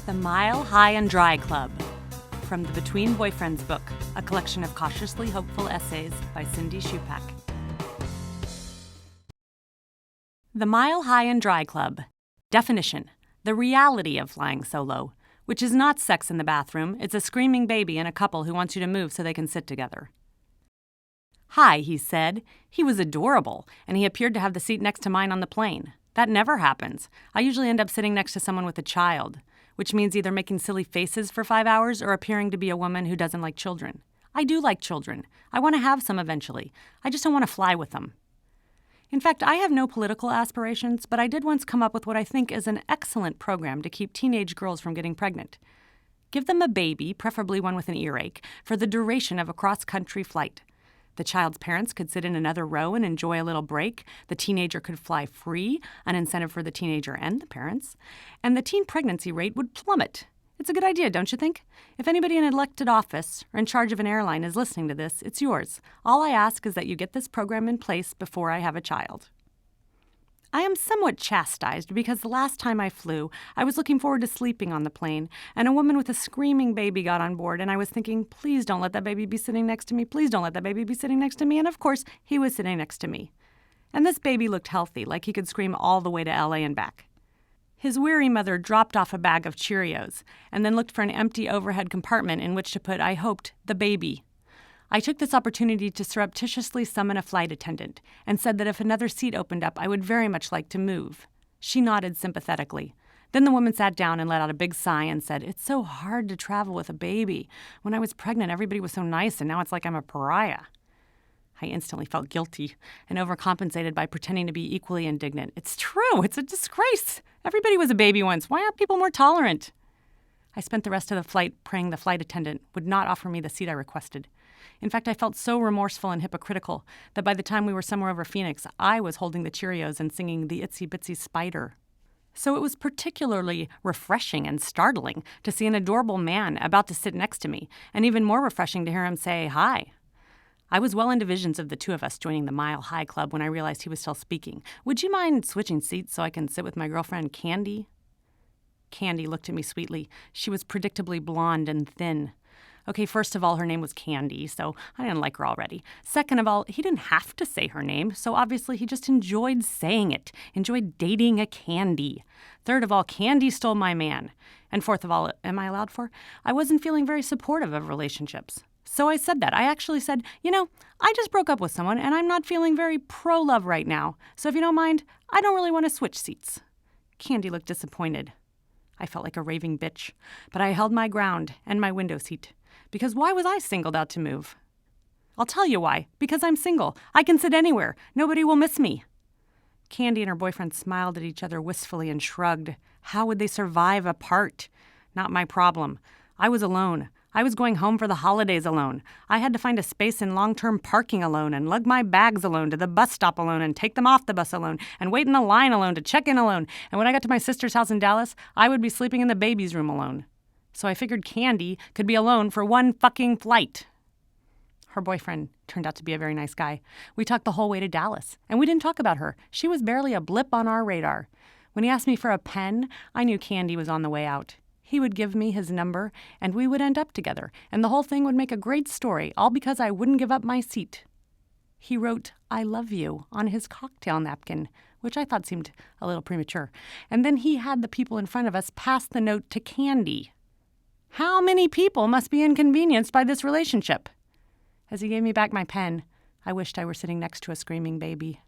The Mile High and Dry Club, from the Between Boyfriends book, a collection of cautiously hopeful essays by Cindy Chupack. The Mile High and Dry Club. Definition: the reality of flying solo, which is not sex in the bathroom. It's a screaming baby and a couple who wants you to move so they can sit together. Hi, he said. He was adorable, and he appeared to have the seat next to mine on the plane. That never happens. I usually end up sitting next to someone with a child, which means either making silly faces for 5 hours or appearing to be a woman who doesn't like children. I do like children. I want to have some eventually. I just don't want to fly with them. In fact, I have no political aspirations, but I did once come up with what I think is an excellent program to keep teenage girls from getting pregnant. Give them a baby, preferably one with an earache, for the duration of a cross-country flight. The child's parents could sit in another row and enjoy a little break. The teenager could fly free, an incentive for the teenager and the parents. And the teen pregnancy rate would plummet. It's a good idea, don't you think? If anybody in elected office or in charge of an airline is listening to this, it's yours. All I ask is that you get this program in place before I have a child. I am somewhat chastised because the last time I flew, I was looking forward to sleeping on the plane, and a woman with a screaming baby got on board, and I was thinking, please don't let that baby be sitting next to me, please don't let that baby be sitting next to me, and of course, he was sitting next to me. And this baby looked healthy, like he could scream all the way to LA and back. His weary mother dropped off a bag of Cheerios, and then looked for an empty overhead compartment in which to put, I hoped, the baby. I took this opportunity to surreptitiously summon a flight attendant and said that if another seat opened up, I would very much like to move. She nodded sympathetically. Then the woman sat down and let out a big sigh and said, "It's so hard to travel with a baby. When I was pregnant, everybody was so nice, and now it's like I'm a pariah." I instantly felt guilty and overcompensated by pretending to be equally indignant. It's true. It's a disgrace. Everybody was a baby once. Why aren't people more tolerant? I spent the rest of the flight praying the flight attendant would not offer me the seat I requested. In fact, I felt so remorseful and hypocritical that by the time we were somewhere over Phoenix, I was holding the Cheerios and singing the Itsy Bitsy Spider. So it was particularly refreshing and startling to see an adorable man about to sit next to me, and even more refreshing to hear him say hi. I was well into visions of the two of us joining the Mile High Club when I realized he was still speaking. "Would you mind switching seats so I can sit with my girlfriend, Candy?" Candy looked at me sweetly. She was predictably blonde and thin. Okay, first of all, her name was Candy, so I didn't like her already. Second of all, he didn't have to say her name, so obviously he just enjoyed saying it, enjoyed dating a Candy. Third of all, Candy stole my man. And fourth of all, am I allowed for? I wasn't feeling very supportive of relationships. So I said that. I actually said, I just broke up with someone, and I'm not feeling very pro-love right now. So if you don't mind, I don't really want to switch seats. Candy looked disappointed. I felt like a raving bitch, but I held my ground and my window seat. Because why was I singled out to move? I'll tell you why. Because I'm single. I can sit anywhere. Nobody will miss me. Candy and her boyfriend smiled at each other wistfully and shrugged. How would they survive apart? Not my problem. I was alone. I was going home for the holidays alone. I had to find a space in long-term parking alone and lug my bags alone to the bus stop alone and take them off the bus alone and wait in the line alone to check in alone. And when I got to my sister's house in Dallas, I would be sleeping in the baby's room alone. So I figured Candy could be alone for one fucking flight. Her boyfriend turned out to be a very nice guy. We talked the whole way to Dallas, and we didn't talk about her. She was barely a blip on our radar. When he asked me for a pen, I knew Candy was on the way out. He would give me his number, and we would end up together, and the whole thing would make a great story, all because I wouldn't give up my seat. He wrote, "I love you," on his cocktail napkin, which I thought seemed a little premature. And then he had the people in front of us pass the note to Candy. How many people must be inconvenienced by this relationship? As he gave me back my pen, I wished I were sitting next to a screaming baby.